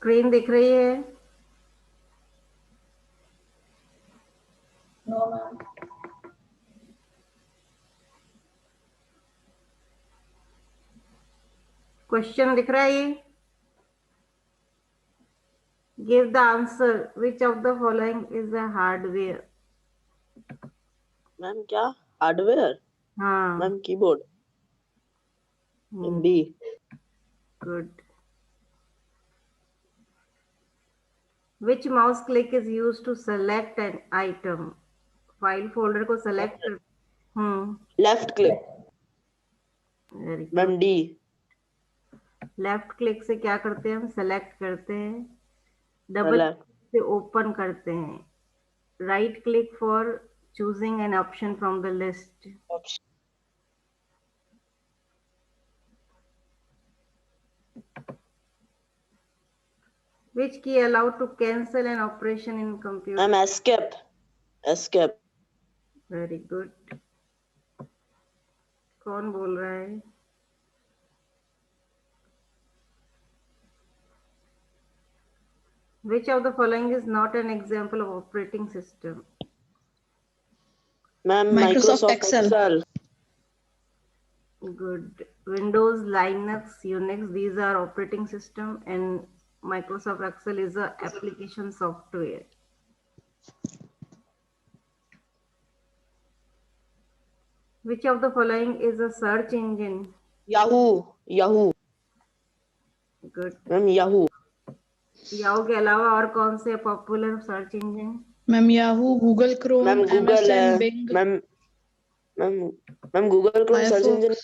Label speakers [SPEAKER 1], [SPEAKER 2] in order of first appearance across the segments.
[SPEAKER 1] Screen दिख रही है?
[SPEAKER 2] No ma'am.
[SPEAKER 1] क्वेश्चन दिख रहा है ये? Give the answer, which of the following is a hardware?
[SPEAKER 3] Ma'am क्या हार्डवेयर?
[SPEAKER 1] हाँ।
[SPEAKER 3] Ma'am keyboard. B.
[SPEAKER 1] Good. Which mouse click is use to select an item? File folder को सेलेक्ट कर।
[SPEAKER 3] Left click.
[SPEAKER 1] Very
[SPEAKER 3] ma'am
[SPEAKER 1] good.
[SPEAKER 3] D.
[SPEAKER 1] Left click से क्या करते हैं हम? Select करते हैं। डबल से ओपन करते हैं। Right click for choosing an option from the list. Which key allowed to cancel an operation in computer?
[SPEAKER 3] Ma'am escape. Escape.
[SPEAKER 1] Very good. कौन बोल रहा है? Which of the following is not an example of operating system?
[SPEAKER 3] Ma'am Microsoft Excel.
[SPEAKER 1] Good. Windows, Linux, Unix, these are operating system, and Microsoft Excel is a application software. Which of the following is a search engine?
[SPEAKER 3] Yahoo. Yahoo.
[SPEAKER 1] Good.
[SPEAKER 3] Ma'am Yahoo.
[SPEAKER 1] Yahoo के अलावा और कौन से popular search engine?
[SPEAKER 2] Ma'am Yahoo, Google Chrome,
[SPEAKER 3] ma'am Google है।
[SPEAKER 2] MSN, Bing,
[SPEAKER 3] ma'am Google Chrome search engine.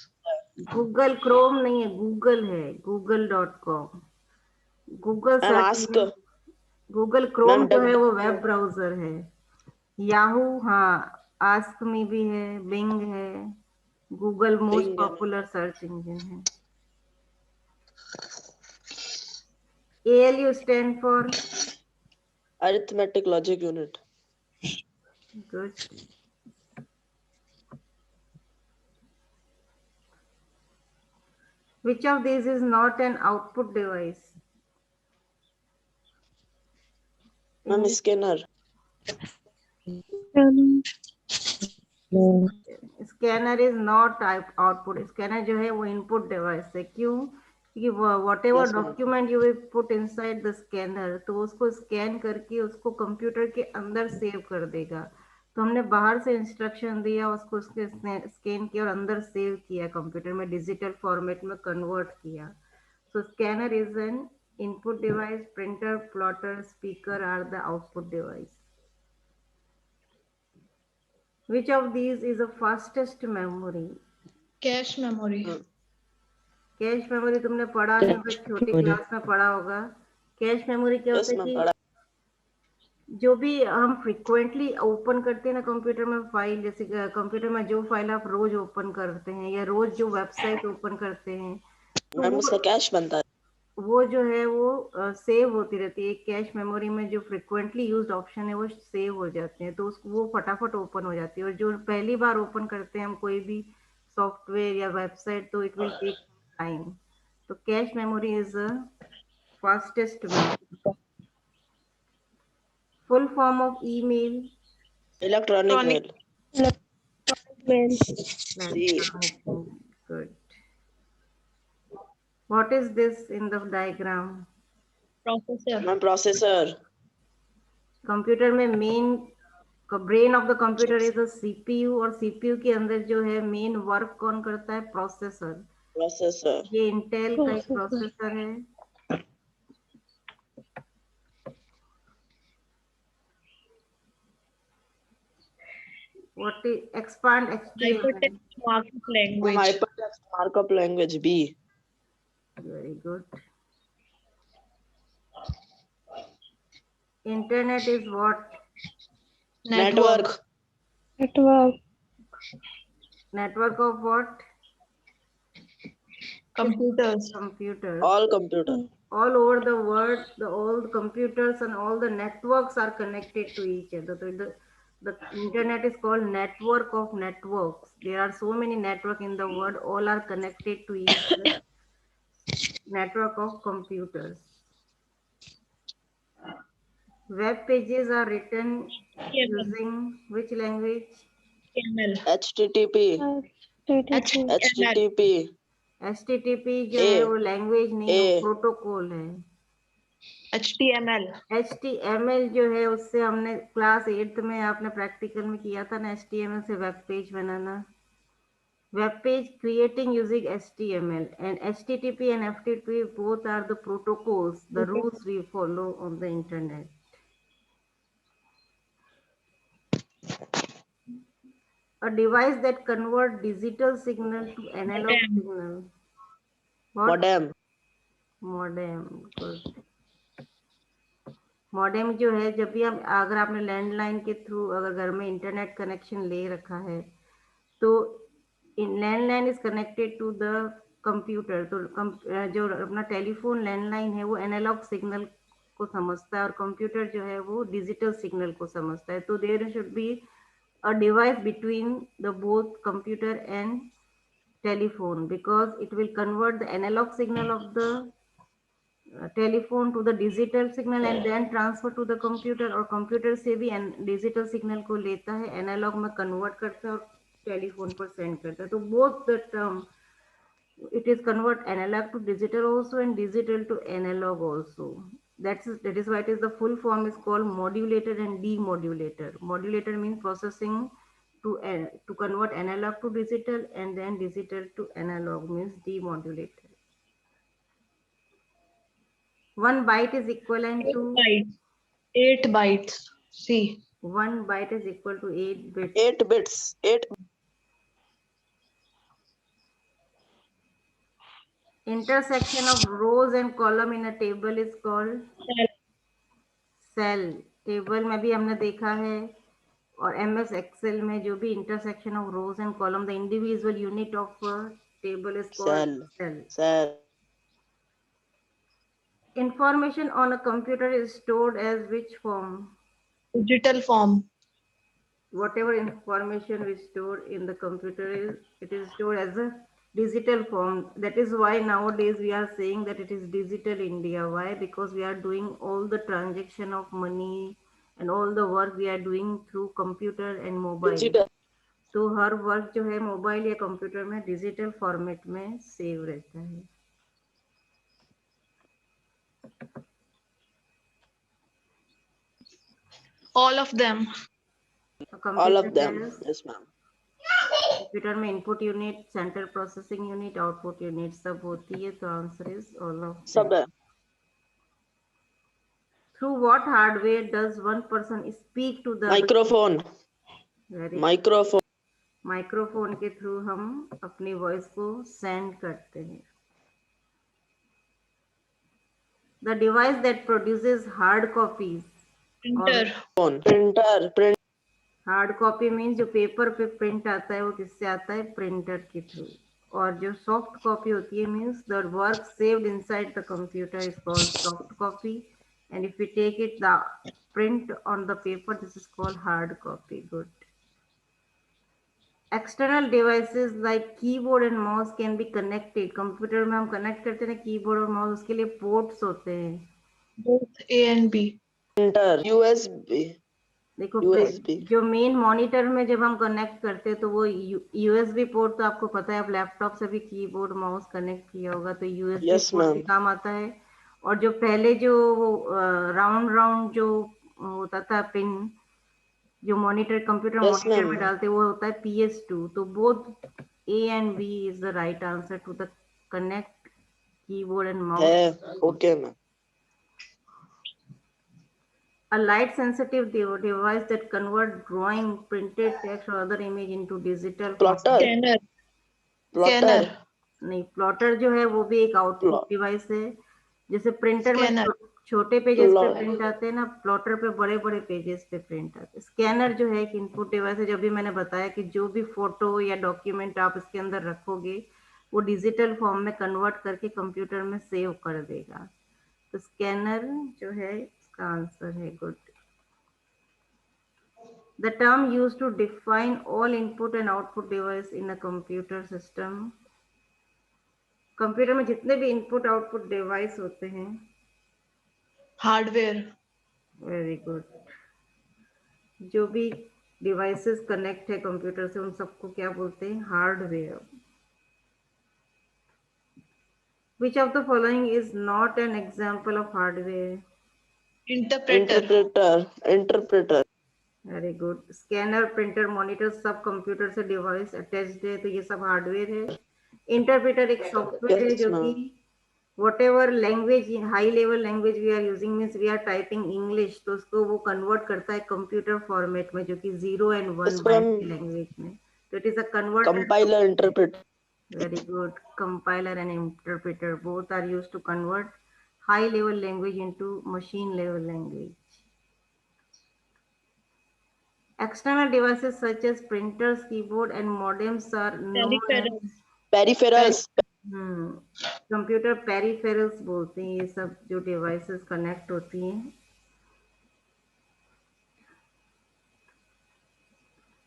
[SPEAKER 1] Google Chrome नहीं है, Google है, google.com। Google
[SPEAKER 3] ma'am
[SPEAKER 1] search
[SPEAKER 3] ask.
[SPEAKER 1] Engine. Google Chrome जो है वो वेब ब्राउजर है। याहू, हाँ, आस्क मी भी है, बिंग है। Google most popular search engine है। ALU stand for
[SPEAKER 3] Arithmetic Logic Unit.
[SPEAKER 1] good. Which of these is not an output device?
[SPEAKER 3] Ma'am scanner.
[SPEAKER 1] Scanner is not output. Scanner जो है वो input device है। क्यों? क्योंकि what ever document you will put inside the scanner, तो उसको scan करके उसको कंप्यूटर के अंदर सेव कर देगा। तो हमने बाहर से इंस्ट्रक्शन दिया, उसको उसके स्कैन किया और अंदर सेव किया, कंप्यूटर में डिजिटल फॉर्मेट में कन्वर्ट किया। So scanner is an input device, printer, plotter, speaker are the output device. Which of these is the fastest memory?
[SPEAKER 2] Cache memory.
[SPEAKER 1] Cache memory तुमने पढ़ा नहीं होगा, छोटी क्लास में पढ़ा होगा। कैश मेमोरी क्या होता है कि जो भी हम फ्रिक्वेंटली ओपन करते हैं ना कंप्यूटर में फाइल, जैसे कंप्यूटर में जो फाइल आप रोज ओपन करते हैं या रोज जो वेबसाइट ओपन करते हैं, तो
[SPEAKER 3] मैम उसका कैश बनता है।
[SPEAKER 1] वो जो है वो सेव होती रहती है। कैश मेमोरी में जो फ्रिक्वेंटली यूज्ड ऑप्शन है वो सेव हो जाते हैं, तो उसको वो फटाफट ओपन हो जाती है। और जो पहली बार ओपन करते हैं हम कोई भी सॉफ्टवेयर या वेबसाइट, तो इट विल टेक टाइम। तो cache memory is fastest memory. Full form of email?
[SPEAKER 3] Electronic mail.
[SPEAKER 1] Good. What is this in the diagram?
[SPEAKER 2] Processor.
[SPEAKER 3] Ma'am processor.
[SPEAKER 1] Computer में main brain of the computer is CPU, और CPU के अंदर जो है main work कौन करता है? Processor.
[SPEAKER 3] Processor.
[SPEAKER 1] ये इंटेल का एक प्रोसेसर है। What is expand HTML?
[SPEAKER 2] Hypertext markup language.
[SPEAKER 3] Hypertext markup language B.
[SPEAKER 1] Very good. Internet is what?
[SPEAKER 3] Network.
[SPEAKER 1] Network of what?
[SPEAKER 2] Computers.
[SPEAKER 1] Computers.
[SPEAKER 3] All computer.
[SPEAKER 1] All over the world, all the computers and all the networks are connected to each other. So the internet is called network of networks. There are so many networks in the world, all are connected to each other. Network of computers. Web pages are written
[SPEAKER 2] HTML.
[SPEAKER 1] using which language?
[SPEAKER 2] HTML.
[SPEAKER 3] HTTP, HTTP,
[SPEAKER 1] HTTP जो है वो
[SPEAKER 3] A,
[SPEAKER 1] language नहीं है, वो
[SPEAKER 3] A,
[SPEAKER 1] protocol है।
[SPEAKER 2] HTML.
[SPEAKER 1] HTML जो है उससे हमने क्लास 8th में आपने प्रैक्टिकल में किया था ना, HTML से web page banana. Web page creating using HTML and HTTP and FTP both are the protocols, the rules we follow on the internet. A device that convert digital signal to analog
[SPEAKER 2] Modem.
[SPEAKER 1] signal. What?
[SPEAKER 3] modem,
[SPEAKER 1] Modem. Good. Modem जो है, जब भी हम अगर आपने landline के through अगर घर में इंटरनेट कनेक्शन ले रखा है तो landline is connected to the computer, तो जो अपना टेलीफोन लैंडलाइन है वो एनालॉग सिग्नल को समझता है और कंप्यूटर जो है वो डिजिटल सिग्नल को समझता है। तो there should be a device between the both computer and telephone because it will convert the analog signal of the telephone to the digital signal and then transfer to the computer, और computer से भी digital signal को लेता है, analogue में convert करता है और टेलीफोन पर सेंड करता है। तो both the term it is convert analog to digital also and digital to analog also. That is why it is the full form is called modulator and demodulator. Modulator means processing to convert analog to digital and then digital to analog means demodulator. 1 byte is equivalent
[SPEAKER 2] 8
[SPEAKER 1] to
[SPEAKER 2] bytes. 8 bytes. C.
[SPEAKER 1] 1 byte is equal to 8 bits.
[SPEAKER 3] 8 bits, 8
[SPEAKER 1] Intersection of rows and column in a table is called
[SPEAKER 2] Cell.
[SPEAKER 1] cell. Table में भी हमने देखा है और MS Excel में जो भी intersection of rows and column, the individual unit of a table is called
[SPEAKER 3] cell,
[SPEAKER 1] cell.
[SPEAKER 3] cell,
[SPEAKER 1] Information on a computer is stored as which form?
[SPEAKER 2] Digital form.
[SPEAKER 1] Whatever information we store in the computer it is stored as a digital form. That is why nowadays we are saying that it is digital India. Why? Because we are doing all the transaction of money and all the work we are doing through computer and mobile.
[SPEAKER 3] digital,
[SPEAKER 1] तो her work जो है mobile या computer में digital format में save रहता है।
[SPEAKER 2] All of them.
[SPEAKER 3] all of them, yes ma'am.
[SPEAKER 1] Computer में input unit, central processing unit, output unit सब होती है, तो आंसर इज ऑल ऑफ
[SPEAKER 3] सब है।
[SPEAKER 1] Through what hardware does one person speak to the
[SPEAKER 3] Microphone,
[SPEAKER 1] Very
[SPEAKER 3] microphone,
[SPEAKER 1] microphone के through हम अपनी वॉइस को सेंड करते हैं। The device that produces hard copies.
[SPEAKER 2] Printer.
[SPEAKER 3] printer, print,
[SPEAKER 1] hard copy means जो paper पे प्रिंट आता है वो किससे आता है? प्रिंटर के थ्रू। और जो सॉफ्ट कॉपी होती है means the work saved inside the computer is called soft copy and if you take it the print on the paper this is called hard copy. Good. External devices like keyboard and mouse can be connected. Computer में हम connect करते हैं ना keyboard और mouse, उसके लिए ports होते हैं।
[SPEAKER 2] Both A and B.
[SPEAKER 3] printer, USB,
[SPEAKER 1] देखो
[SPEAKER 3] USB,
[SPEAKER 1] जो मेन मॉनिटर में जब हम कनेक्ट करते हैं तो वो यूएसबी पोर्ट, तो आपको पता है आप लैपटॉप से भी कीबोर्ड माउस कनेक्ट किया होगा तो यूएसबी
[SPEAKER 3] yes
[SPEAKER 1] पोर्ट भी
[SPEAKER 3] ma'am,
[SPEAKER 1] काम आता है। और जो पहले जो वो राउंड राउंड जो होता था पिन जो मॉनिटर कंप्यूटर
[SPEAKER 3] yes
[SPEAKER 1] मॉनिटर में
[SPEAKER 3] ma'am,
[SPEAKER 1] डालते वो होता है PS2। तो both A and B is the right answer to the connect keyboard and mouse.
[SPEAKER 3] है, okay ma'am.
[SPEAKER 1] A light sensitive device that convert drawing, printed text or other image into digital format.
[SPEAKER 3] Plotter,
[SPEAKER 2] Scanner.
[SPEAKER 3] plotter,
[SPEAKER 1] नहीं, plotter जो है वो भी एक output
[SPEAKER 3] Plot-
[SPEAKER 1] device है। जैसे printer में
[SPEAKER 2] Scanner.
[SPEAKER 1] छोटे पेजेस पे
[SPEAKER 3] Plot-
[SPEAKER 1] प्रिंट आते हैं ना, प्लॉटर पे बड़े बड़े पेजेस पे प्रिंट आते हैं। स्कैनर जो है एक इनपुट डिवाइस है। जब भी मैंने बताया कि जो भी फोटो या डॉक्यूमेंट आप इसके अंदर रखोगे वो डिजिटल फॉर्म में कन्वर्ट करके कंप्यूटर में सेव कर देगा। तो स्कैनर जो है इसका आंसर है। Good. The term used to define all input and output device in a computer system. Computer में जितने भी इनपुट आउटपुट डिवाइस होते हैं
[SPEAKER 2] Hardware.
[SPEAKER 1] Very good. जो भी डिवाइसेस कनेक्ट है कंप्यूटर से उन सबको क्या बोलते हैं? Hardware. Which of the following is not an example of hardware?
[SPEAKER 2] Interpreter.
[SPEAKER 3] Interpreter.
[SPEAKER 1] Very good. Scanner, printer, monitor सब कंप्यूटर से डिवाइस अटैच्ड है, तो ये सब हार्डवेयर है। इंटरप्रेटर एक सॉफ्टवेयर है
[SPEAKER 3] Yes,
[SPEAKER 1] जो कि
[SPEAKER 3] ma'am.
[SPEAKER 1] whatever language, high level language we are using, means we are typing English, तो उसको वो कन्वर्ट करता है कंप्यूटर फॉर्मेट में, जो कि 0 and 1
[SPEAKER 3] Yes,
[SPEAKER 1] binary
[SPEAKER 3] ma'am.
[SPEAKER 1] Language में, तो it is a converter.
[SPEAKER 3] Compiler, interpreter.
[SPEAKER 1] Very good. Compiler and interpreter both are used to convert high level language into machine level language. External devices such as printers, keyboard and modems are known as
[SPEAKER 2] Peripherals.
[SPEAKER 3] Peripherals.
[SPEAKER 1] Computer peripherals बोलते हैं ये सब जो devices connect होती हैं।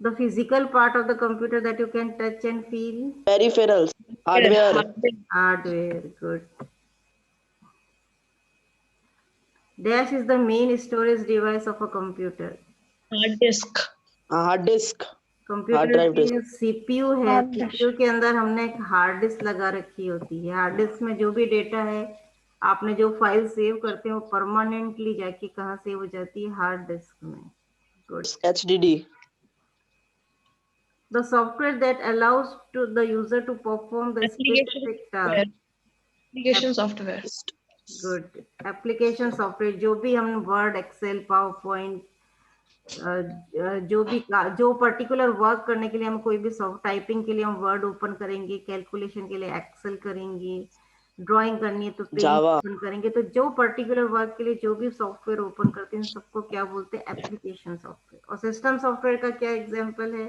[SPEAKER 1] The physical part of the computer that you can touch and feel.
[SPEAKER 3] Peripherals. Hardware.
[SPEAKER 1] Hardware. Good. Dash is the main storage device of a computer.
[SPEAKER 2] Hard disk.
[SPEAKER 3] Hard disk.
[SPEAKER 1] Computer
[SPEAKER 3] drive
[SPEAKER 1] की
[SPEAKER 3] disk.
[SPEAKER 1] CPU है, CPU के अंदर हमने एक hard disk लगा रखी होती है। हार्ड डिस्क में जो भी डेटा है, आपने जो फाइल सेव करते हैं वो परमानेंटली जाके कहाँ सेव हो जाती है? हार्ड डिस्क में। Good.
[SPEAKER 3] HDD.
[SPEAKER 1] The software that allows to the user to perform the
[SPEAKER 2] Application
[SPEAKER 1] specific
[SPEAKER 2] software.
[SPEAKER 1] Task.
[SPEAKER 2] Application software.
[SPEAKER 1] Good. Application software जो भी हम वर्ड, एक्सेल, पावर पॉइंट, जो पर्टिकुलर वर्क करने के लिए हम कोई भी टाइपिंग के लिए हम वर्ड ओपन करेंगे, कैलकुलेशन के लिए एक्सेल करेंगे, ड्राइंग करनी है तो पेंट
[SPEAKER 3] Java.
[SPEAKER 1] ओपन करेंगे, तो जो पर्टिकुलर वर्क के लिए जो भी सॉफ्टवेयर ओपन करते हैं सबको क्या बोलते हैं? Application software. और सिस्टम सॉफ्टवेयर का क्या एग्जांपल है?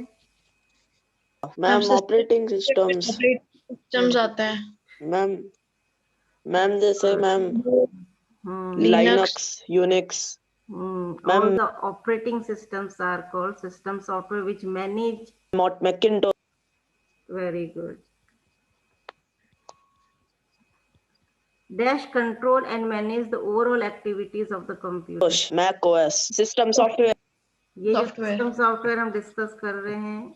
[SPEAKER 3] Ma'am, operating systems.
[SPEAKER 2] Operating systems आता है.
[SPEAKER 3] Ma'am, जैसे ma'am
[SPEAKER 2] Linux.
[SPEAKER 3] Linux, Unix.
[SPEAKER 1] All
[SPEAKER 3] Ma'am,
[SPEAKER 1] the operating systems are called system software which manage.
[SPEAKER 3] Macintosh.
[SPEAKER 1] Very good. Dash control and manage the overall activities of the computer.
[SPEAKER 3] Mac OS. System software.
[SPEAKER 1] ये जो
[SPEAKER 2] Software.
[SPEAKER 1] System software हम discuss कर रहे हैं,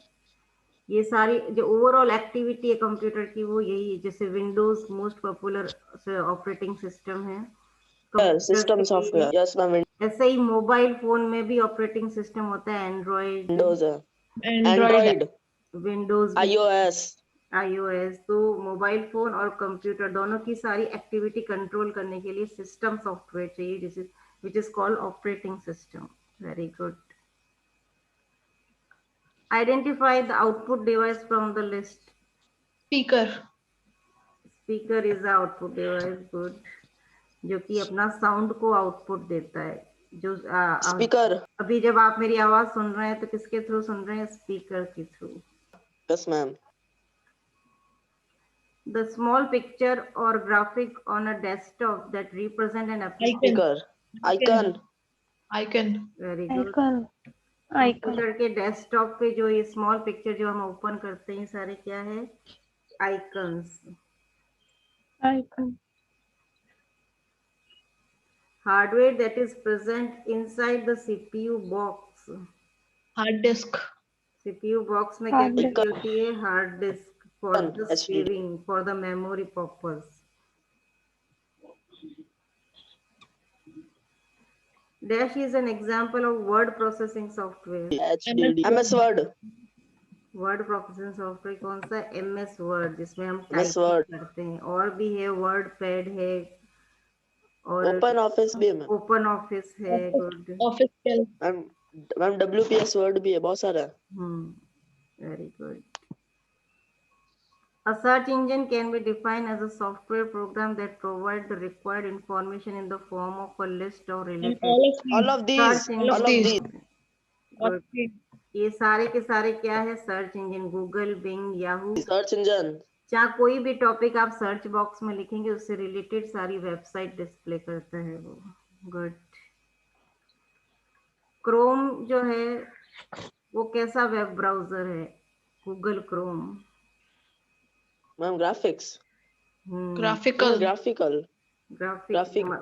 [SPEAKER 1] ये सारी जो overall activity है कंप्यूटर की वो यही है। जैसे Windows most popular operating system है
[SPEAKER 3] System
[SPEAKER 1] कंप्यूटर्स के लिए,
[SPEAKER 3] software. Yes, ma'am.
[SPEAKER 1] ऐसे ही मोबाइल फोन में भी ऑपरेटिंग सिस्टम होता है, Android,
[SPEAKER 3] Windows.
[SPEAKER 2] Android.
[SPEAKER 3] Android.
[SPEAKER 1] Windows,
[SPEAKER 3] iOS.
[SPEAKER 1] iOS। तो मोबाइल फोन और कंप्यूटर दोनों की सारी एक्टिविटी कंट्रोल करने के लिए सिस्टम सॉफ्टवेयर चाहिए, जिस which is called operating system. Very good. Identify the output device from the list.
[SPEAKER 2] Speaker.
[SPEAKER 1] Speaker is the output device. Good. जो कि अपना साउंड को आउटपुट देता है। जो
[SPEAKER 3] Speaker.
[SPEAKER 1] अभी जब आप मेरी आवाज सुन रहे हैं तो किसके थ्रू सुन रहे हैं? स्पीकर के through.
[SPEAKER 3] Yes, ma'am.
[SPEAKER 1] The small picture or graphic on a desktop that represent an application.
[SPEAKER 3] Speaker. Icon.
[SPEAKER 2] Icon.
[SPEAKER 1] Very good.
[SPEAKER 4] Icon.
[SPEAKER 1] Computer के डेस्कटॉप पे जो ये स्मॉल पिक्चर जो हम ओपन करते हैं सारे क्या है? Icons.
[SPEAKER 4] Icon.
[SPEAKER 1] Hardware that is present inside the CPU box.
[SPEAKER 2] Hard disk.
[SPEAKER 1] CPU box में क्या
[SPEAKER 4] Hard disk.
[SPEAKER 1] चीज होती है? Hard disc for the
[SPEAKER 3] HDD.
[SPEAKER 1] Saving, for the memory purpose. Dash is an example of word processing software.
[SPEAKER 3] HDD. MS Word.
[SPEAKER 1] Word processing software कौन सा? MS word, जिसमें हम
[SPEAKER 3] MS
[SPEAKER 1] typing
[SPEAKER 3] Word.
[SPEAKER 1] करते हैं। और भी है, वर्ड पैड है और
[SPEAKER 3] Open Office भी है मैम.
[SPEAKER 1] ओपन ऑफिस है। Good.
[SPEAKER 2] Office shell.
[SPEAKER 3] Ma'am WPS Word भी है, बहुत सारा है.
[SPEAKER 1] Very good. A search engine can be defined as a software program that provides the required information in the form of a list of
[SPEAKER 2] And
[SPEAKER 1] related
[SPEAKER 3] All of these.
[SPEAKER 1] search
[SPEAKER 2] all of
[SPEAKER 3] these.
[SPEAKER 1] engine। Good. ये सारे के सारे क्या है? Search engine. Google, Bing, Yahoo,
[SPEAKER 3] Search engine.
[SPEAKER 1] जहाँ कोई भी topic आप सर्च बॉक्स में लिखेंगे उससे रिलेटेड सारी वेबसाइट डिस्प्ले करता है वो। गुड। क्रोम जो है वो कैसा वेब ब्राउजर है? Google Chrome.
[SPEAKER 3] Ma'am graphics.
[SPEAKER 2] Graphical.
[SPEAKER 3] Graphical. Graphic.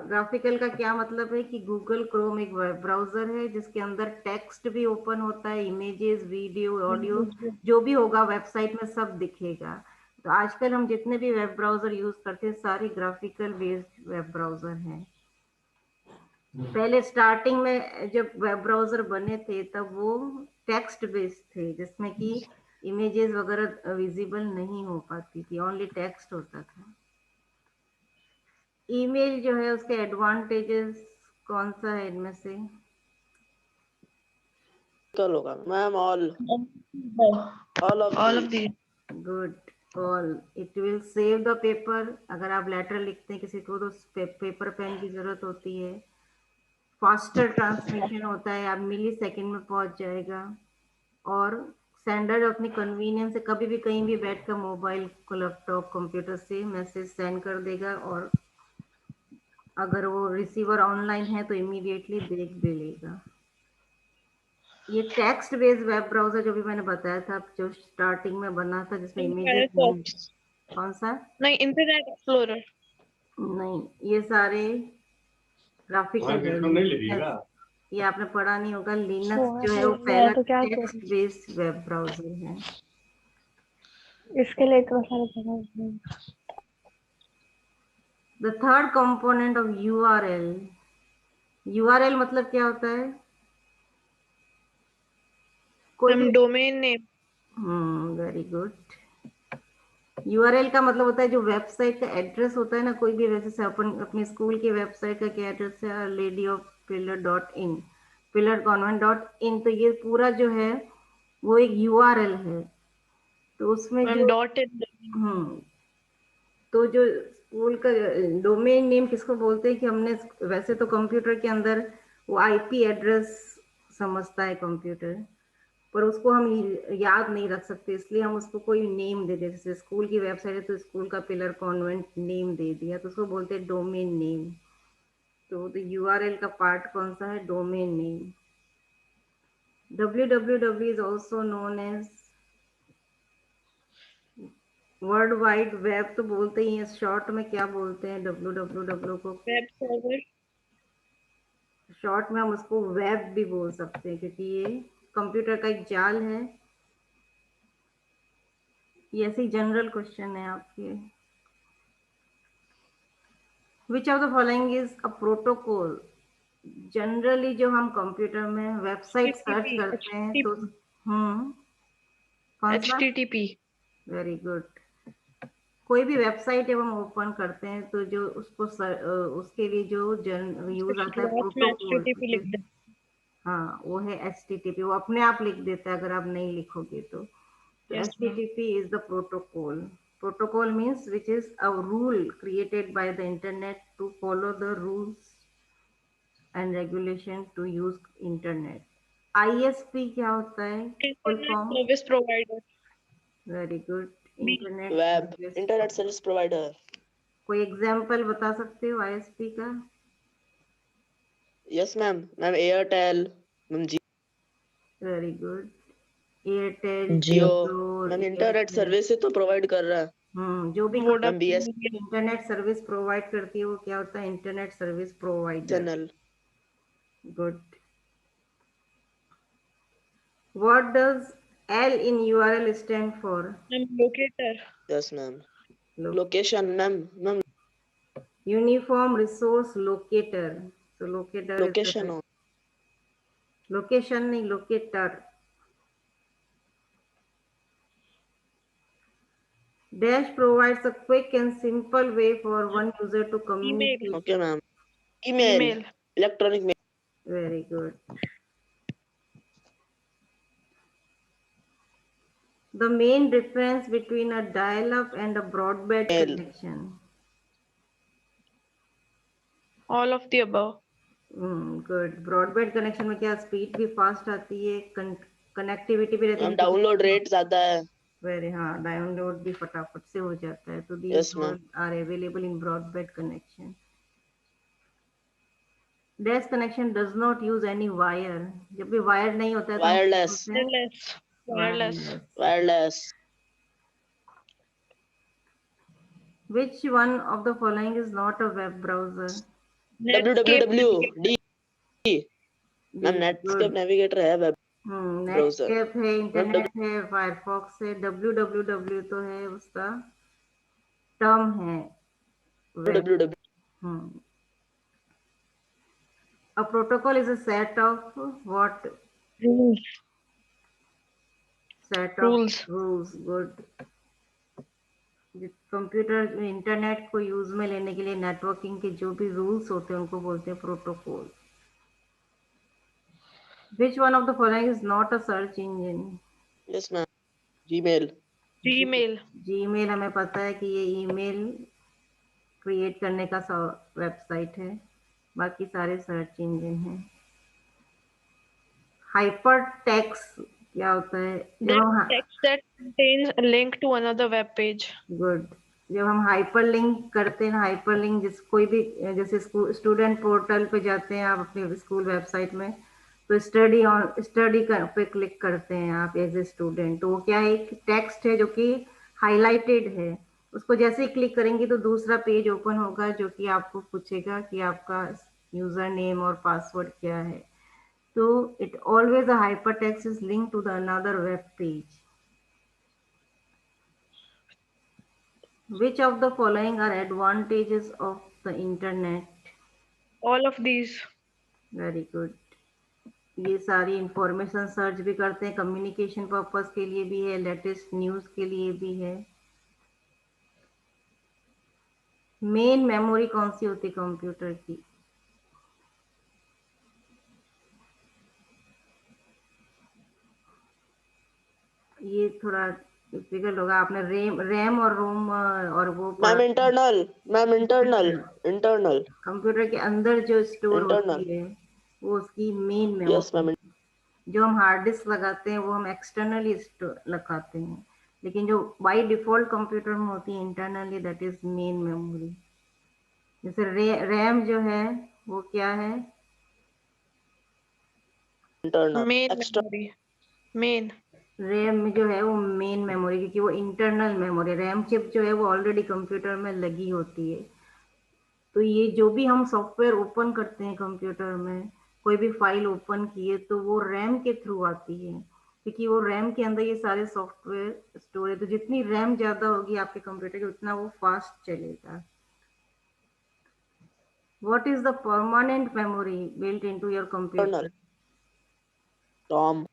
[SPEAKER 1] Graphical का क्या मतलब है कि गूगल क्रोम एक वेब ब्राउजर है जिसके अंदर टेक्स्ट भी ओपन होता है, इमेजेस, वीडियो, ऑडियो, जो भी होगा वेबसाइट में सब दिखेगा। तो आजकल हम जितने भी वेब ब्राउजर यूज करते हैं सारे ग्राफिकल बेस्ड वेब ब्राउजर हैं। पहले स्टार्टिंग में जब वेब ब्राउजर बने थे तब वो टेक्स्ट बेस्ड थे जिसमें कि इमेजेस वगैरह विजिबल नहीं हो पाती थी, ओनली टेक्स्ट होता था। ईमेल जो है उसके एडवांटेजेस कौन सा है इनमें से?
[SPEAKER 3] कल होगा ma'am, all
[SPEAKER 2] All
[SPEAKER 3] of
[SPEAKER 2] of these.
[SPEAKER 1] Good. All. It will save the paper. अगर आप लेटर लिखते हैं किसी को तो पेपर पेन की जरूरत होती है। फास्टर ट्रांसमिशन होता है, आप मिली सेकेंड में पहुंच जाएगा। और सेंडर अपनी कन्वीनियंस से कभी भी कहीं भी बैठ कर मोबाइल को, लैपटॉप, कंप्यूटर से मैसेज सेंड कर देगा और अगर वो रिसीवर ऑनलाइन है तो इमीडिएटली देख भी लेगा। ये टेक्स्ट बेस्ड वेब ब्राउजर जो भी मैंने बताया था जो स्टार्टिंग में बना था जिसमें इमेजेस
[SPEAKER 2] Firefox.
[SPEAKER 1] कौन सा?
[SPEAKER 2] नहीं, इंटरनेट एक्सप्लोरर.
[SPEAKER 1] नहीं, ये सारे ग्राफिकल है। ये आपने पढ़ा नहीं होगा। लिनक्स जो है वो पहला
[SPEAKER 4] तो क्या
[SPEAKER 1] टेक्स्ट बेस्ड वेब ब्राउजर है।
[SPEAKER 4] इसके लिए इतना सारा पढ़ा।
[SPEAKER 1] The third component of URL. URL मतलब क्या होता है? कोई भी
[SPEAKER 2] domain name.
[SPEAKER 1] Very good. URL का मतलब होता है जो वेबसाइट का एड्रेस होता है ना, कोई भी वैसे से अपन अपने स्कूल की वेबसाइट का क्या एड्रेस है, lady of pillar dot in, pillar convent dot in, तो ये पूरा जो है वो एक यूआरएल है। तो उसमें जो
[SPEAKER 2] डॉट इन.
[SPEAKER 1] तो जो स्कूल का डोमेन नेम किसको बोलते हैं कि हमने वैसे तो कंप्यूटर के अंदर वो आईपी एड्रेस समझता है कंप्यूटर, पर उसको हम याद नहीं रख सकते इसलिए हम उसको कोई नेम दे देते। जैसे स्कूल की वेबसाइट है तो स्कूल का पिलर कॉन्वेंट नेम दे दिया तो उसको बोलते हैं डोमेन नेम। तो यूआरएल का पार्ट कौन सा है? Domain name. www is also known as World Wide Web, तो बोलते ही हैं। शॉर्ट में क्या बोलते हैं www को?
[SPEAKER 2] Web server.
[SPEAKER 1] शॉर्ट में हम उसको वेब भी बोल सकते हैं क्योंकि ये कंप्यूटर का एक जाल है। ये ऐसे जनरल क्वेश्चन है आपके। विच of the following is a protocol? Generally जो हम कंप्यूटर में वेबसाइट सर्च करते हैं तो कौन सा?
[SPEAKER 2] HTTP.
[SPEAKER 1] Very good. कोई भी वेबसाइट जब हम ओपन करते हैं तो जो उसको उसके लिए जो यूज आता है प्रोटोकॉल,
[SPEAKER 2] HTTP लिख दे.
[SPEAKER 1] हाँ वो है HTTP। वो अपने आप लिख देता है अगर आप नहीं लिखोगे तो।
[SPEAKER 2] Yes, ma'am.
[SPEAKER 1] HTTP is the protocol. Protocol means which is a rule created by the internet to follow the rules and regulation to use internet. ISP क्या होता है? Full
[SPEAKER 2] Internet
[SPEAKER 1] form?
[SPEAKER 2] service provider.
[SPEAKER 1] Very good. Internet
[SPEAKER 3] web,
[SPEAKER 1] service.
[SPEAKER 3] Internet service provider.
[SPEAKER 1] कोई example बता सकते हो ISP का?
[SPEAKER 3] Yes ma'am, Airtel, ma'am
[SPEAKER 1] Very good. Airtel,
[SPEAKER 3] Jio,
[SPEAKER 1] Jio,
[SPEAKER 3] ma'am internet service तो provide कर रहा है.
[SPEAKER 1] जो भी
[SPEAKER 3] ma'am BSNL.
[SPEAKER 1] Internet service provide करती है वो क्या होता है? Internet service provider. Good. What does L in URL stand for?
[SPEAKER 2] Locator.
[SPEAKER 3] Yes ma'am. Location ma'am
[SPEAKER 1] Uniform Resource Locator. So locator
[SPEAKER 3] location.
[SPEAKER 1] is location नहीं, locator. Dash provides a quick and simple way for one user to communicate.
[SPEAKER 3] Okay ma'am. Email, electronic mail.
[SPEAKER 1] Very good. The main difference between a dial-up and a broadband
[SPEAKER 3] Mail.
[SPEAKER 1] connection.
[SPEAKER 2] All of the above.
[SPEAKER 1] Good. Broadband connection में क्या speed भी fast आती है, connectivity भी रहती है,
[SPEAKER 3] download rate ज्यादा है.
[SPEAKER 1] वेरी, हाँ डाउनलोड भी फटाफट से हो जाता है। तो
[SPEAKER 3] Yes,
[SPEAKER 1] these
[SPEAKER 3] ma'am.
[SPEAKER 1] Are available in broadband connection. Dash connection does not use any wire. जब भी वायर नहीं होता है तो
[SPEAKER 3] wireless.
[SPEAKER 2] Wireless.
[SPEAKER 3] Wireless.
[SPEAKER 1] Which one of the following is not a web browser?
[SPEAKER 2] Netscape
[SPEAKER 3] www D ma'am
[SPEAKER 1] D.
[SPEAKER 3] Netscape
[SPEAKER 1] Good.
[SPEAKER 3] Navigator है web browser
[SPEAKER 1] Netscape है,
[SPEAKER 3] ma'am
[SPEAKER 1] internet है, Firefox है, www तो है उसका टर्म है web.
[SPEAKER 3] www
[SPEAKER 1] A protocol is a set of what?
[SPEAKER 4] Rules.
[SPEAKER 1] Set of
[SPEAKER 2] rules.
[SPEAKER 1] rules. Good. Computer internet को use में लेने के लिए नेटवर्किंग के जो भी रूल्स होते हैं उनको बोलते हैं protocol. Which one of the following is not a search engine?
[SPEAKER 3] Yes ma'am Gmail
[SPEAKER 2] Gmail.
[SPEAKER 1] Gmail हमें पता है कि ये ईमेल क्रिएट करने का वेबसाइट है, बाकी सारे सर्च इंजन हैं। हाइपर टेक्स्ट क्या होता है? जब
[SPEAKER 2] That
[SPEAKER 1] हम
[SPEAKER 2] text that contains a link to another web page.
[SPEAKER 1] Good, जब हम हाइपर लिंक करते हैं, हाइपर लिंक जिस कोई भी जैसे स्टूडेंट पोर्टल पे जाते हैं आप अपने स्कूल वेबसाइट में, तो स्टडी पे क्लिक करते हैं आप एज ए स्टूडेंट, तो वो क्या है, एक टेक्स्ट है जो कि हाईलाइटेड है, उसको जैसे ही क्लिक करेंगे तो दूसरा पेज ओपन होगा जो कि आपको पूछेगा कि आपका यूजर नेम और पासवर्ड क्या है। तो it always a hypertext is link to the another web page. Which of the following are advantages of the internet?
[SPEAKER 2] All of these.
[SPEAKER 1] Very good. ये सारी इंफॉर्मेशन सर्च भी करते हैं, communication purpose के लिए भी है, लेटेस्ट न्यूज के लिए भी है। मेन मेमोरी कौन सी होती है कंप्यूटर की? ये थोड़ा डिफिकल्ट होगा, आपने रैम और रोम और वो
[SPEAKER 3] मैम इंटरनल
[SPEAKER 1] कंप्यूटर के अंदर जो स्टोर
[SPEAKER 3] इंटरनल
[SPEAKER 1] होती है वो उसकी मेन
[SPEAKER 3] यस
[SPEAKER 1] मेमोरी।
[SPEAKER 3] मैम
[SPEAKER 1] जो हम हार्ड डिस्क लगाते हैं वो हम एक्सटर्नली लगाते हैं, लेकिन जो बाय डिफॉल्ट कंप्यूटर में होती है internally, that is main memory. जैसे रैम जो है वो क्या है?
[SPEAKER 3] Internal
[SPEAKER 2] Main
[SPEAKER 3] extra
[SPEAKER 2] memory. Main.
[SPEAKER 1] RAM जो है वो मेन मेमोरी, क्योंकि वो इंटरनल मेमोरी, रैम चिप जो है वो ऑलरेडी कंप्यूटर में लगी होती है। तो ये जो भी हम सॉफ्टवेयर ओपन करते हैं कंप्यूटर में, कोई भी फाइल ओपन किए तो वो रैम के थ्रू आती है, क्योंकि वो रैम के अंदर ये सारे सॉफ्टवेयर स्टोर है। तो जितनी रैम ज्यादा होगी आपके कंप्यूटर की उतना वो फास्ट चलेगा। What is the permanent memory built into your computer?
[SPEAKER 3] Internal ROM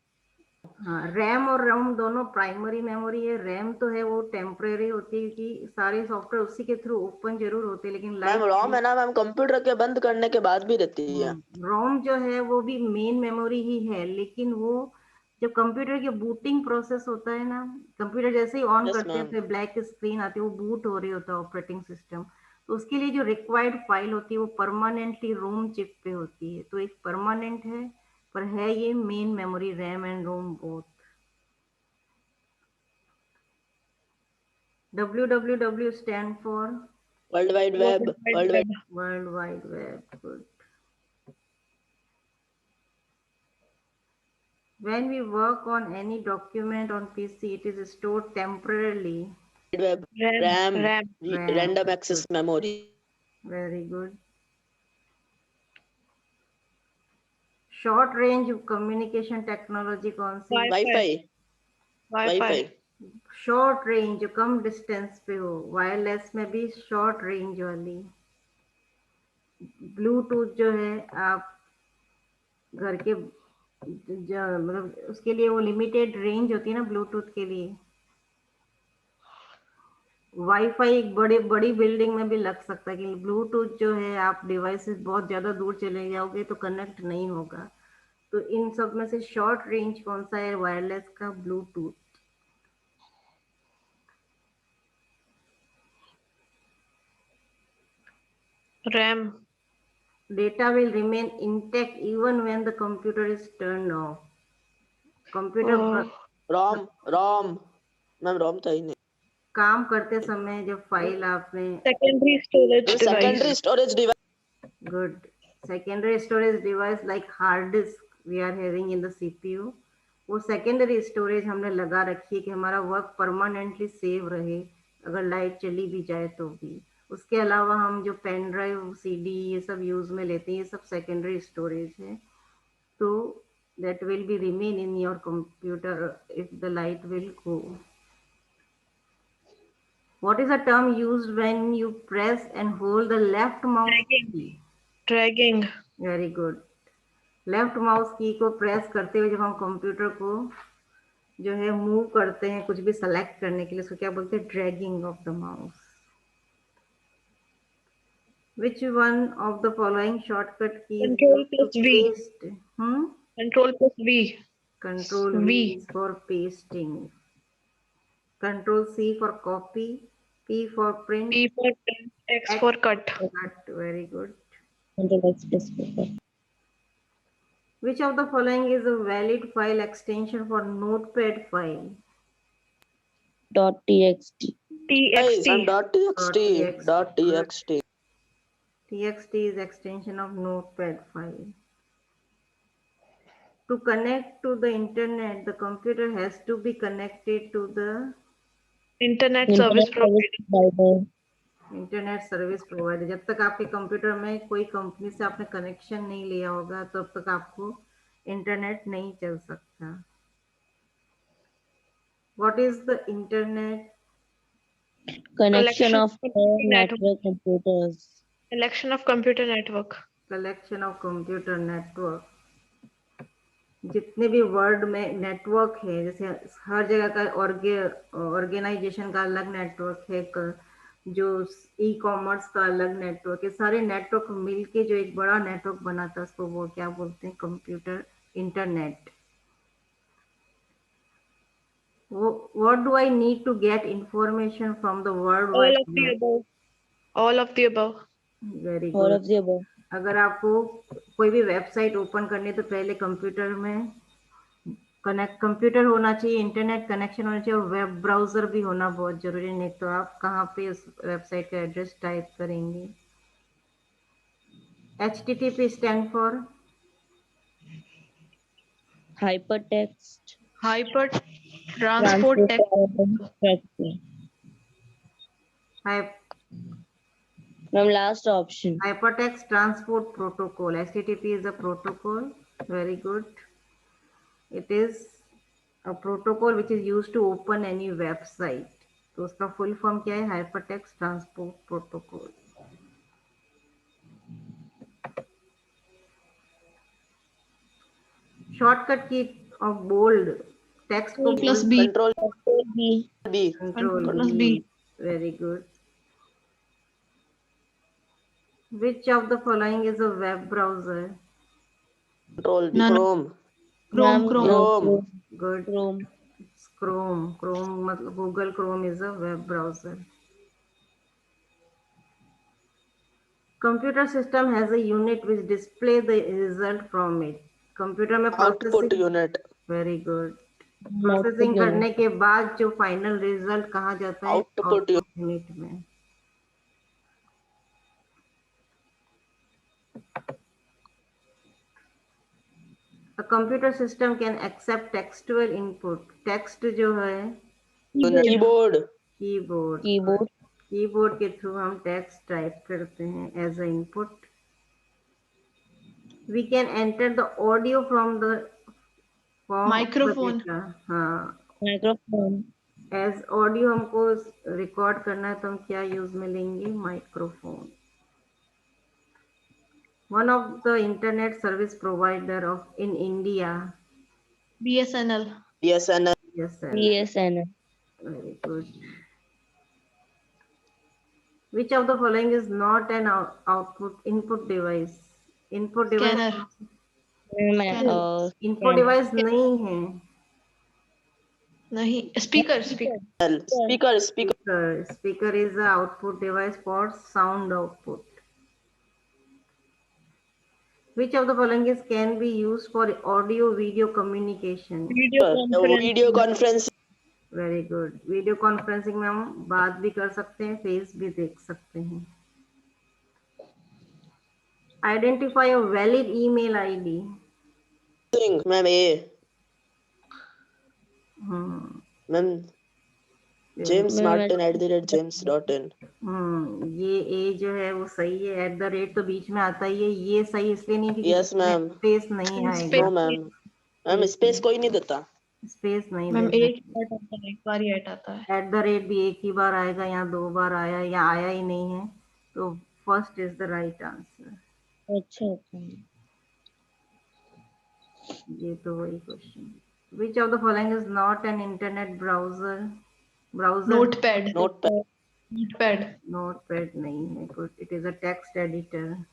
[SPEAKER 1] हाँ, रैम और रोम दोनों प्राइमरी मेमोरी है। रैम तो है वो टेम्परेरी होती है, क्योंकि सारे सॉफ्टवेयर उसी के थ्रू ओपन जरूर होते हैं, लेकिन
[SPEAKER 3] मैम रॉम है ना मैम कंप्यूटर के बंद करने के बाद भी रहती है
[SPEAKER 1] रोम जो है वो भी मेन मेमोरी ही है, लेकिन वो जब कंप्यूटर के बूटिंग प्रोसेस होता है ना, कंप्यूटर जैसे ही ऑन
[SPEAKER 3] यस
[SPEAKER 1] करते हैं
[SPEAKER 3] मैम
[SPEAKER 1] तो ब्लैक स्क्रीन आती है, वो बूट हो रही होता है ऑपरेटिंग सिस्टम, तो उसके लिए जो रिक्वायर्ड फाइल होती है वो परमानेंटली रोम चिप पे होती है। तो एक परमानेंट है, पर है ये main memory, RAM and ROM both. www stand for
[SPEAKER 3] World Wide Web
[SPEAKER 2] World Wide
[SPEAKER 3] World Wide
[SPEAKER 2] Web.
[SPEAKER 1] World Wide Web. Good. When we work on any document on PC, it is stored temporarily.
[SPEAKER 3] Web
[SPEAKER 2] RAM.
[SPEAKER 3] RAM
[SPEAKER 2] RAM.
[SPEAKER 1] RAM.
[SPEAKER 3] Random access
[SPEAKER 1] Good.
[SPEAKER 3] Memory
[SPEAKER 1] Very good. Short range communication technology कौन सी?
[SPEAKER 2] Wi-Fi.
[SPEAKER 3] Wifi
[SPEAKER 2] Wi-Fi.
[SPEAKER 1] Short range जो कम distance पे हो, wireless में भी short range वाली। Bluetooth जो है आप घर के मतलब उसके लिए वो लिमिटेड रेंज होती है ना ब्लूटूथ के लिए। वाईफाई एक बड़ी बड़ी बिल्डिंग में भी लग सकता है, कि ब्लूटूथ जो है आप डिवाइसेस बहुत ज्यादा दूर चले जाओगे तो कनेक्ट नहीं होगा। तो इन सब में से शॉर्ट रेंज कौन सा है वायरलेस का? Bluetooth.
[SPEAKER 2] RAM.
[SPEAKER 1] Data will remain intact even when the computer is turn off. Computer
[SPEAKER 3] ROM ROM ma'am ROM था ही नहीं
[SPEAKER 1] काम करते समय जब फाइल आपने
[SPEAKER 2] Secondary storage device.
[SPEAKER 3] Secondary storage device
[SPEAKER 1] good secondary storage device like hard disk we are having in the CPU, वो secondary storage हमने लगा रखी है कि हमारा वर्क परमानेंटली सेव रहे अगर लाइट चली भी जाए तो भी। उसके अलावा हम जो पेन ड्राइव, सीडी ये सब यूज में लेते हैं, ये सब सेकेंडरी स्टोरेज है, तो that will be remain in your computer if the light will go. What is the term used when you press and hold the left mouse
[SPEAKER 2] Dragging.
[SPEAKER 1] key?
[SPEAKER 2] Dragging.
[SPEAKER 1] Very good. Left mouse की को press करते हुए जब हम computer को जो है move करते हैं कुछ भी सेलेक्ट करने के लिए, उसको क्या बोलते हैं? Dragging of the mouse. Which one of the following shortcut keys
[SPEAKER 2] Control
[SPEAKER 1] used to
[SPEAKER 2] plus V.
[SPEAKER 1] paste?
[SPEAKER 2] Control plus V.
[SPEAKER 1] Control V
[SPEAKER 2] V.
[SPEAKER 1] is for pasting. Control C for copy. P for print.
[SPEAKER 2] P for print. X for cut.
[SPEAKER 1] Cut. Very good.
[SPEAKER 5] Control X plus paper.
[SPEAKER 1] Which of the following is a valid file extension for Notepad file?
[SPEAKER 5] .txt.
[SPEAKER 3] Guys, I'm
[SPEAKER 2] TXT.
[SPEAKER 3] .txt.
[SPEAKER 1] TXT is extension of Notepad file. To connect to the internet, the computer has to be connected to the
[SPEAKER 2] Internet service provider.
[SPEAKER 5] provider.
[SPEAKER 1] Internet service provider. जब तक आपके computer में कोई company से आपने connection नहीं लिया होगा तब तक आपको इंटरनेट नहीं चल सकता। What is the internet?
[SPEAKER 5] Connection
[SPEAKER 2] Collection
[SPEAKER 5] of
[SPEAKER 2] of computer
[SPEAKER 5] network computers.
[SPEAKER 2] Collection of computer network.
[SPEAKER 1] Collection of computer network. जितने भी वर्ल्ड में नेटवर्क है, जैसे हर जगह का ऑर्गेनाइजेशन का अलग नेटवर्क है, जो ई कॉमर्स का अलग नेटवर्क है, सारे नेटवर्क मिलके जो एक बड़ा नेटवर्क बनाता है उसको वो क्या बोलते हैं? Computer internet. What do I need to get information from the World
[SPEAKER 2] All
[SPEAKER 1] Wide
[SPEAKER 2] of the
[SPEAKER 1] Web?
[SPEAKER 2] above. All of the above.
[SPEAKER 1] Very
[SPEAKER 5] All
[SPEAKER 1] good.
[SPEAKER 5] of the above.
[SPEAKER 1] अगर आपको कोई भी वेबसाइट ओपन करनी है तो पहले कंप्यूटर में computer होना चाहिए, इंटरनेट कनेक्शन होना चाहिए और वेब ब्राउजर भी होना बहुत जरूरी है, नहीं तो आप कहाँ पे उस वेबसाइट का एड्रेस टाइप करेंगे? HTTP stand for
[SPEAKER 5] Hypertext.
[SPEAKER 2] Hyper transport text.
[SPEAKER 5] From last option.
[SPEAKER 1] Hypertext Transport Protocol. HTTP is a protocol. Very good. It is a protocol which is used to open any website. तो उसका full form क्या है? Hypertext Transport Protocol. Shortcut key of bold text को
[SPEAKER 2] Plus B.
[SPEAKER 3] Control
[SPEAKER 5] B.
[SPEAKER 3] B.
[SPEAKER 1] Control
[SPEAKER 2] Plus
[SPEAKER 1] B.
[SPEAKER 2] B.
[SPEAKER 1] Very good. Which of the following is a web browser?
[SPEAKER 3] Control B.
[SPEAKER 2] None.
[SPEAKER 3] Chrome.
[SPEAKER 2] Chrome.
[SPEAKER 3] Chrome.
[SPEAKER 1] Good.
[SPEAKER 5] Chrome.
[SPEAKER 1] It's Chrome. Chrome मतलब Google Chrome is a web browser. Computer system has a unit which display the result from it. Computer में
[SPEAKER 3] Output
[SPEAKER 1] processing.
[SPEAKER 3] unit.
[SPEAKER 1] Very good. Processing करने के बाद जो final result कहाँ जाता है?
[SPEAKER 3] Output
[SPEAKER 1] output unit में। A computer system can accept textual input. Text जो है
[SPEAKER 3] unit. Keyboard.
[SPEAKER 1] कीबोर्ड।
[SPEAKER 5] Keyboard.
[SPEAKER 1] कीबोर्ड के थ्रू हम टेक्स्ट टाइप करते हैं as a input. We can enter the audio from the form
[SPEAKER 2] Microphone.
[SPEAKER 1] हाँ,
[SPEAKER 5] Microphone.
[SPEAKER 1] एज ऑडियो हमको रिकॉर्ड करना है तो हम क्या यूज में लेंगे? Microphone. One of the internet service provider of in India.
[SPEAKER 2] BSNL.
[SPEAKER 3] BSNL.
[SPEAKER 1] Yes sir.
[SPEAKER 5] BSNL.
[SPEAKER 1] Very good. Which of the following is not an input device? Input device
[SPEAKER 2] Scanner.
[SPEAKER 1] input device नहीं है।
[SPEAKER 2] नहीं. Speaker. Speaker.
[SPEAKER 3] Speaker.
[SPEAKER 1] Speaker is the output device for sound output. Which of the following is can be used for audio video communication?
[SPEAKER 3] Video conference.
[SPEAKER 1] Very good. Video conferencing में हम बात भी कर सकते हैं, फेस भी देख सकते हैं। Identify a valid email ID.
[SPEAKER 3] Ma'am A. Ma'am James
[SPEAKER 5] मैं
[SPEAKER 3] मार्टिन @james.in।
[SPEAKER 1] ये ए जो है वो सही है, एट द रेट तो बीच में आता ही है, ये सही इसलिए नहीं क्योंकि
[SPEAKER 3] यस मैम।
[SPEAKER 1] स्पेस नहीं आएगा,
[SPEAKER 3] नो मैम, मैम स्पेस कोई नहीं देता।
[SPEAKER 1] स्पेस नहीं
[SPEAKER 2] मैम
[SPEAKER 1] देना।
[SPEAKER 2] एक बार आता है, एक बार ही ऐड आता है।
[SPEAKER 1] एट द रेट भी एक ही बार आएगा, या 2 बार आया या आया ही नहीं है, तो first is the right answer.
[SPEAKER 5] अच्छा अच्छा।
[SPEAKER 1] ये तो वही question. Which of the following is not an internet browser?
[SPEAKER 2] Notepad.
[SPEAKER 3] Notepad.
[SPEAKER 2] Notepad.
[SPEAKER 1] Notepad नहीं है, good, it is a text editor.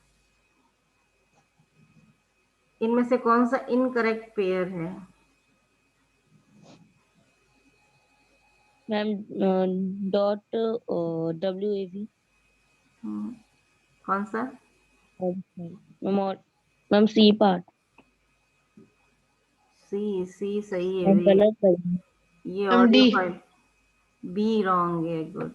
[SPEAKER 1] इनमें से कौन सा इनकरेक्ट पेयर है?
[SPEAKER 5] Ma'am dot WAV।
[SPEAKER 1] कौन सा?
[SPEAKER 5] मैम और मैम सी पार्ट।
[SPEAKER 1] सी सही है।
[SPEAKER 5] मैम गलत है।
[SPEAKER 1] ये
[SPEAKER 2] ma'am
[SPEAKER 1] audio
[SPEAKER 2] D.
[SPEAKER 1] File be wrong है, गुड।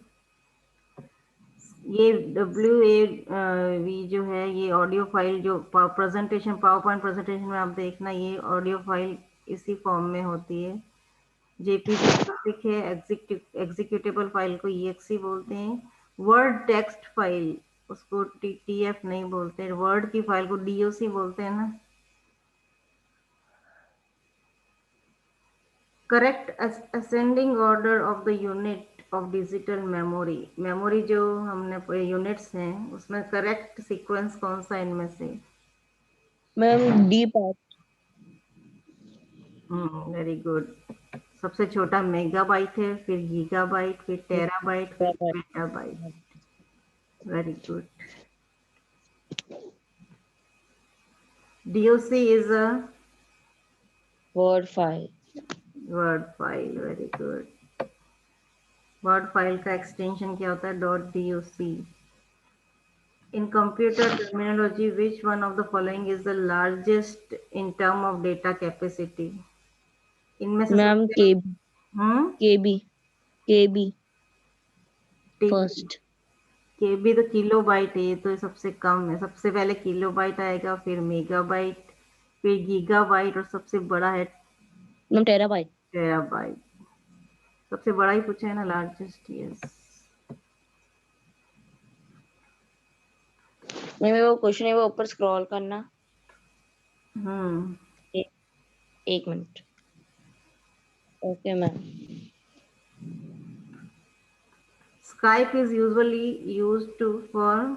[SPEAKER 1] ये WAV जो है, ये ऑडियो फाइल जो प्रेजेंटेशन, पावर पॉइंट प्रेजेंटेशन में आप देखना, ये ऑडियो फाइल इसी फॉर्म में होती है। JPG ग्राफिक है, एग्जीक्यूटेबल फाइल को EXE बोलते हैं। वर्ड टेक्स्ट फाइल उसको TF नहीं बोलते, वर्ड की फाइल को DOC बोलते हैं ना। Correct ascending order of the unit of digital memory. Memory जो हमने यूनिट्स हैं उसमें करेक्ट सीक्वेंस कौन सा इनमें से?
[SPEAKER 5] Ma'am D part.
[SPEAKER 1] Very good. सबसे छोटा मेगाबाइट है, फिर गीगाबाइट, फिर टेराबाइट, फिर petabyte. Very good. DOC is a
[SPEAKER 5] word file.
[SPEAKER 1] Word file, very good. Word file का एक्सटेंशन क्या होता है? .doc। In computer terminology, which one of the following is the largest in term of data capacity? इनमें से
[SPEAKER 5] ma'am
[SPEAKER 1] सबसे
[SPEAKER 5] KB KB first.
[SPEAKER 1] केबी तो kilo byte है, ये तो सबसे कम है। सबसे पहले किलो बाइट आएगा, फिर मेगाबाइट, फिर गीगाबाइट, और सबसे बड़ा है
[SPEAKER 5] मैम टेराबाइट।
[SPEAKER 1] टेराबाइट। सबसे बड़ा ही पूछा है ना, लार्जेस्ट। यस।
[SPEAKER 5] मैम वो क्वेश्चन है वो ऊपर स्क्रॉल करना।
[SPEAKER 1] हम्म
[SPEAKER 5] एक minute. Okay ma'am.
[SPEAKER 1] Skype is usually used to for,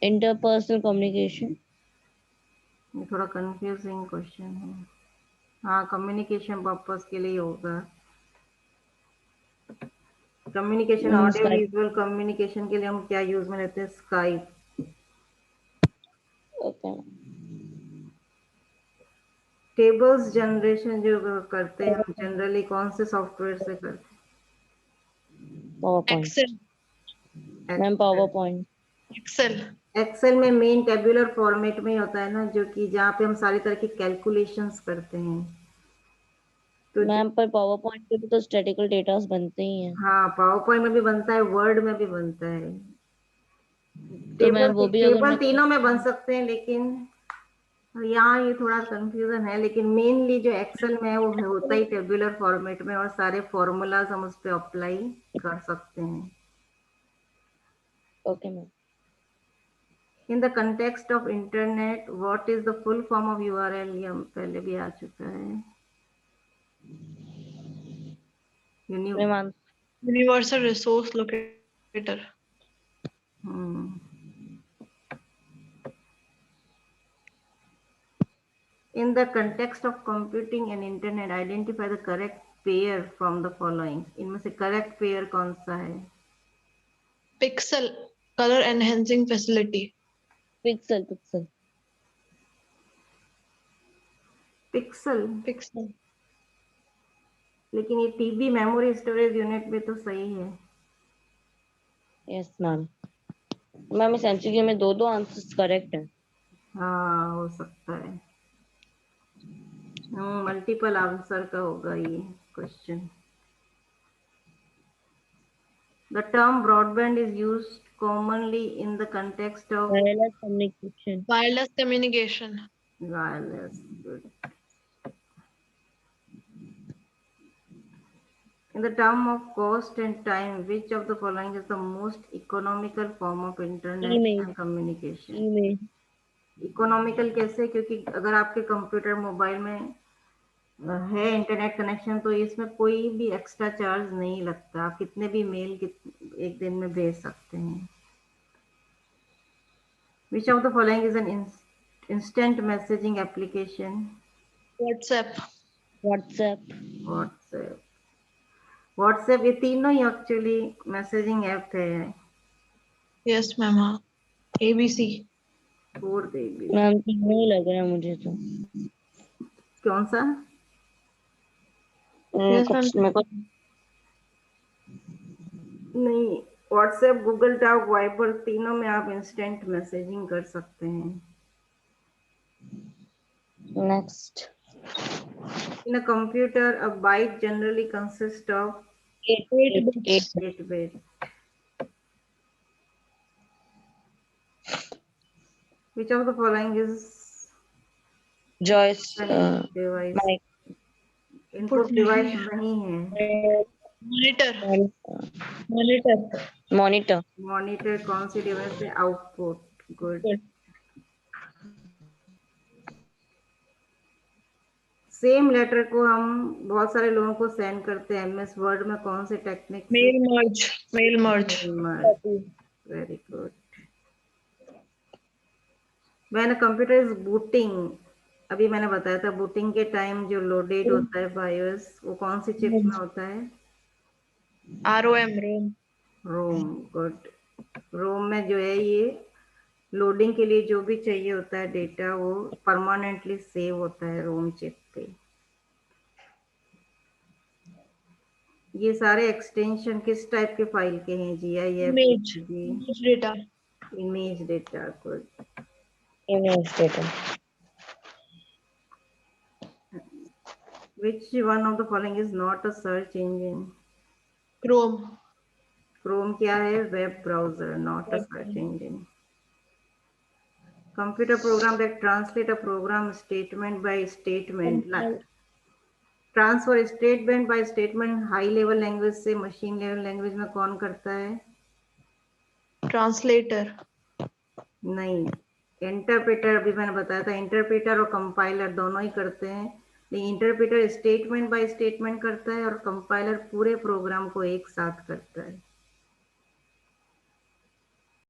[SPEAKER 5] interpersonal communication.
[SPEAKER 1] ये थोड़ा कंफ्यूजिंग क्वेश्चन है। हाँ, कम्युनिकेशन पर्पस के लिए होगा। Communication, audio
[SPEAKER 5] Skype.
[SPEAKER 1] Visual communication के लिए हम क्या यूज में लेते हैं? स्काइप।
[SPEAKER 5] ओके।
[SPEAKER 1] टेबल्स जनरेशन जो करते हैं हम जनरली कौन से सॉफ्टवेयर से करते
[SPEAKER 5] पावर पॉइंट।
[SPEAKER 2] एक्सेल।
[SPEAKER 1] हैं?
[SPEAKER 5] Ma'am PowerPoint.
[SPEAKER 2] Excel.
[SPEAKER 1] Excel में मेन टेबुलर फॉर्मेट में ही होता है ना, जो कि जहाँ पे हम सारी तरह की कैलकुलेशंस करते हैं। तो
[SPEAKER 5] मैम पर पावर पॉइंट पे भी तो स्टैटिकल डेटास बनते ही हैं।
[SPEAKER 1] हाँ, पावर पॉइंट में भी बनता है, वर्ड में भी बनता है।
[SPEAKER 5] तो मैम वो भी अगर
[SPEAKER 1] टेबल
[SPEAKER 5] मैं
[SPEAKER 1] तीनों में बन सकते हैं, लेकिन यहाँ ये थोड़ा कंफ्यूजन है। लेकिन मेनली जो एक्सेल में है वो होता ही टेबुलर फॉर्मेट में, और सारे फॉर्मूलाज हम उस पर अप्लाई कर सकते हैं।
[SPEAKER 5] Okay ma'am.
[SPEAKER 1] In the context of internet, what is the full form of URL? ये हम पहले भी आ चुका है।
[SPEAKER 5] Ma'am
[SPEAKER 2] universal resource locator.
[SPEAKER 1] In the context of computing and internet, identify the correct pair from the following. इनमें से correct pair कौन सा है?
[SPEAKER 2] Pixel. Colour enhancing facility.
[SPEAKER 5] Pixel pixel.
[SPEAKER 1] Pixel.
[SPEAKER 2] Pixel.
[SPEAKER 1] लेकिन ये TB मेमोरी स्टोरेज यूनिट में तो सही है।
[SPEAKER 5] Yes ma'am. मैम इस MCQ में दो आंसर्स करेक्ट है।
[SPEAKER 1] हाँ, हो सकता है। मल्टीपल आंसर का होगा ये question. The term broadband is used commonly in the context of
[SPEAKER 5] wireless communication.
[SPEAKER 2] Wireless communication.
[SPEAKER 1] wireless. Good. In the term of cost and time, which of the following is the most economical form of internet
[SPEAKER 5] Email.
[SPEAKER 1] and communication?
[SPEAKER 5] email,
[SPEAKER 1] economical कैसे? क्योंकि अगर आपके computer mobile में है internet connection तो इसमें कोई भी एक्स्ट्रा चार्ज नहीं लगता, आप कितने भी मेल एक दिन में भेज सकते हैं। Which of the following is an instant messaging application?
[SPEAKER 2] WhatsApp.
[SPEAKER 5] WhatsApp,
[SPEAKER 1] WhatsApp. WhatsApp ये तीनों ही एक्चुअली मैसेजिंग ऐप है।
[SPEAKER 2] Yes, ma'am. हाँ. ABC.
[SPEAKER 1] छोड़ देगी।
[SPEAKER 5] मैम तीनों ही लग रहा है मुझे तो।
[SPEAKER 1] कौन सा?
[SPEAKER 2] Yes,
[SPEAKER 5] कुछ
[SPEAKER 2] ma'am.
[SPEAKER 5] मेरे को
[SPEAKER 1] नहीं, व्हाट्सएप, गूगल टॉक, वाइबर तीनों में आप इंस्टेंट मैसेजिंग कर सकते हैं।
[SPEAKER 5] Next
[SPEAKER 1] In a computer, a byte generally consists of
[SPEAKER 2] 8 bits.
[SPEAKER 1] 8 bits. Which of the following is
[SPEAKER 5] Joyce
[SPEAKER 1] an input device?
[SPEAKER 5] mic,
[SPEAKER 1] Input device नहीं है।
[SPEAKER 2] Monitor. Monitor.
[SPEAKER 5] monitor,
[SPEAKER 1] मॉनिटर कौन सी डिवाइस है? Output. Good.
[SPEAKER 2] Good.
[SPEAKER 1] Same letter को हम बहुत सारे लोगों को सेंड करते हैं एमएस वर्ड में, कौन से टेक्निक से?
[SPEAKER 2] Mail merge. Mail merge.
[SPEAKER 1] Very good. When a computer is booting, अभी मैंने बताया था बूटिंग के टाइम जो लोडेड होता है बायोस, वो कौन सी चिप में होता है?
[SPEAKER 2] ROM. ROM.
[SPEAKER 1] रोम। गुड। रोम में जो है ये लोडिंग के लिए जो भी चाहिए होता है डेटा, वो परमानेंटली सेव होता है रोम चिप पे। ये सारे एक्सटेंशन किस टाइप के फाइल के हैं? GIF,
[SPEAKER 2] Image.
[SPEAKER 1] PNG,
[SPEAKER 2] Image data.
[SPEAKER 1] Image data. Good.
[SPEAKER 5] image data,
[SPEAKER 1] Which one of the following is not a search engine?
[SPEAKER 2] Chrome.
[SPEAKER 1] Chrome क्या है? Web browser, not a search engine. Computer program that translate a program statement by statement, transfer statement by statement high level language से machine level language में कौन करता है?
[SPEAKER 2] Translator.
[SPEAKER 1] नहीं, interpreter. अभी मैंने बताया था इंटरप्रेटर और कंपाइलर दोनों ही करते हैं, लेकिन इंटरप्रेटर स्टेटमेंट बाय स्टेटमेंट करता है और कंपाइलर पूरे प्रोग्राम को एक साथ करता है।